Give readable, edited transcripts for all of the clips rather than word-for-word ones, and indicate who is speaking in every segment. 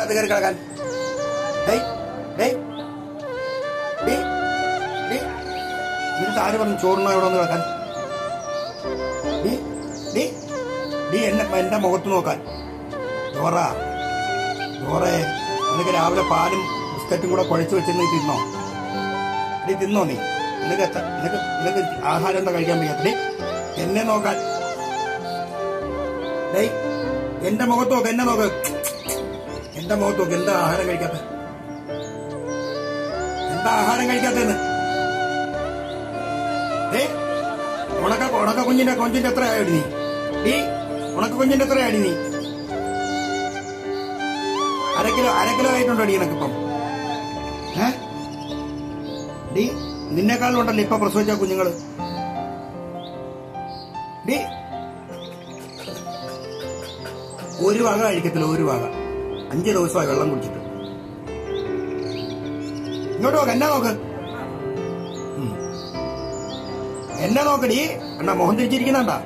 Speaker 1: അത് കയറി കിടക്കാൻ. നിനക്ക് ആര് പറഞ്ഞു ചോറിന ഇവിടെ ഒന്ന് കിടക്കാൻ? എന്റെ മുഖത്ത് നോക്കാൻ. ചോറേ നിനക്ക് രാവിലെ പാലും ബിസ്ക്കറ്റും കൂടെ കുഴച്ച് വെച്ചിരുന്ന തിന്നോ? തിന്നോ നീ? നിനക്ക് ആഹാരം എന്താ കഴിക്കാൻ വയ്യാത്ത? എന്നെ നോക്കാൻ. എന്റെ മുഖത്ത് നോക്ക്, എന്നെ നോക്ക്. എന്റെ മുഖത്ത് നോക്ക്. എന്താ ആഹാരം കഴിക്കാത്ത? എന്താ ആഹാരം കഴിക്കാത്തന്ന്? ഉണക്ക കുഞ്ഞിന്റെ എത്രയായി നീ? ഉണക്ക കുഞ്ഞിന്റെ എത്രയായി നീ? അരക്കിലോ ആയിട്ടുണ്ടോ നിനക്കിപ്പം? നിന്നെക്കാളും ഉണ്ടല്ലോ ഇപ്പൊ പ്രസവിച്ച കുഞ്ഞുങ്ങള്. ഒരു വക കഴിക്കത്തില്ല, ഒരു വക. 5 ദിവസമായി വെള്ളം കുടിച്ചിട്ട്. ഇങ്ങോട്ട് നോക്ക്, എന്നെ നോക്ക്. എന്നെ നോക്കടി. എന്നാ മോഹൻ തിരിച്ചിരിക്കുന്നുണ്ടാ?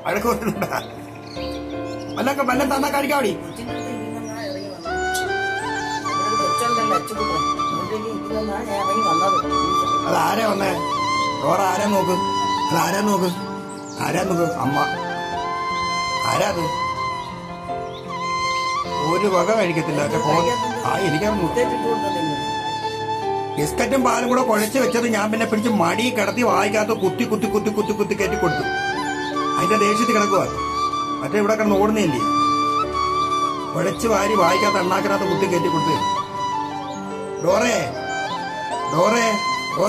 Speaker 1: അഴക്ക് വരുന്നുണ്ടാ? വല്ലം തന്നാ കഴിക്കാവടി. അതാരാ വന്നേ? ആരാ നോക്ക്. അതാരാ നോക്ക്. അമ്മ ആരാ? അത് ഒരു വക കഴിക്കത്തില്ല. എനിക്കറിഞ്ഞു. ബിസ്ക്കറ്റും പാലും കൂടെ കുഴച്ച് വെച്ചത് ഞാൻ പിന്നെ പിടിച്ച് മടി കിടത്തി വായിക്കാത്ത കുത്തി കയറ്റി കൊടുത്തു. അതിന്റെ ദേഷ്യത്തിൽ കിടക്കുക. മറ്റേ ഇവിടെ കിടന്ന് ഓടുന്നില്ലേ? കുഴച്ച് വാരി വായിക്കാത്ത എണ്ണാക്കിനകത്ത് കുത്തി കയറ്റി കൊടുത്ത്. ഡോറേ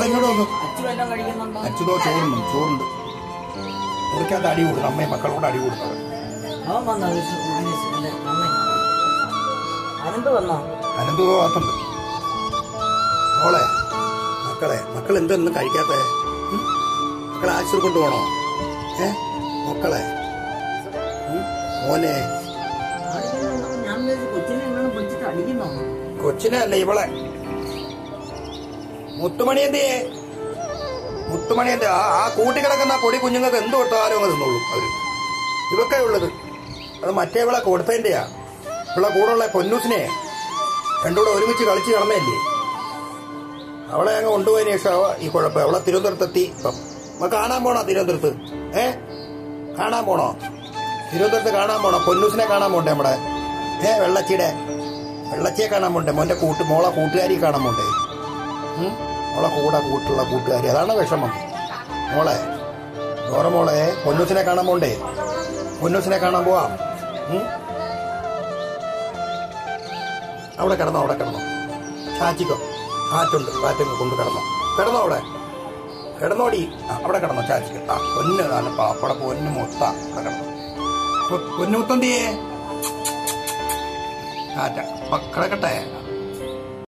Speaker 1: ഇങ്ങോട്ട് നോക്കും. അച്യുതോ ചോറുണ്ട്. മുറിക്കാത്ത അടി കൊടുക്കും. അമ്മയും മക്കളോട് അടി കൊടുത്തത്. അനന്തോ ഭാഗത്തുണ്ട്. മക്കൾ എന്തൊന്നും കഴിക്കാത്ത? മക്കളെ ആശുപത്രി കൊണ്ടുപോകണോ? മക്കളെ മോനെ കൊച്ചിനെ അല്ല ഇവളെ. മുത്തുമണി എന്തിയേ? ആ കൂട്ടിക്കിടക്കുന്ന പൊടി കുഞ്ഞുങ്ങൾക്ക് എന്ത് കൊടുത്താലും അങ്ങ് തിന്നോളൂ അവര്. ഇവക്കെ ഉള്ളത് അത് മറ്റേ ഇവളെ കൊടുത്തതിന്റെയാ. ഇവളെ കൂടെയുള്ള പൊന്നൂസിനെ രണ്ടുകൂടെ ഒരുമിച്ച് കളിച്ച് കിടന്നല്ലേ. അവളെ അങ്ങ് കൊണ്ടുപോയതിനു ശേഷം ഈ കുഴപ്പം. അവളെ തിരുവനന്തപുരത്തെത്തി. ഇപ്പം കാണാൻ പോണോ? തിരുവനന്തപുരത്ത് കാണാൻ പോണോ? പൊന്നൂസിനെ കാണാൻ പോണ്ടേ? നമ്മുടെ വെള്ളച്ചിയെ കാണാൻ പോണ്ടേ? മോളെ കൂട്ടുകാരി കാണാൻ പോണ്ടേ? മോളെ കൂട്ടുള്ള കൂട്ടുകാരി. അതാണ് വിഷമം. മോളെ പൊന്നൂസിനെ കാണാൻ പോണ്ടേ? പൊന്നൂസിനെ കാണാൻ പോവാം. അവിടെ കിടന്നോ. ചാച്ചിക്കോ. കാറ്റൊക്കെ കൊണ്ട് കിടന്നോ. അവിടെ കിടന്നോടി. അവിടെ കിടന്നോ ചാച്ചിക്ക്. പൊന്ന് പാപ്പടെ പൊന്നു മൊത്ത കിടന്നു. പൊന്നുമുത്തന്തിയേ കിടക്കട്ടെ.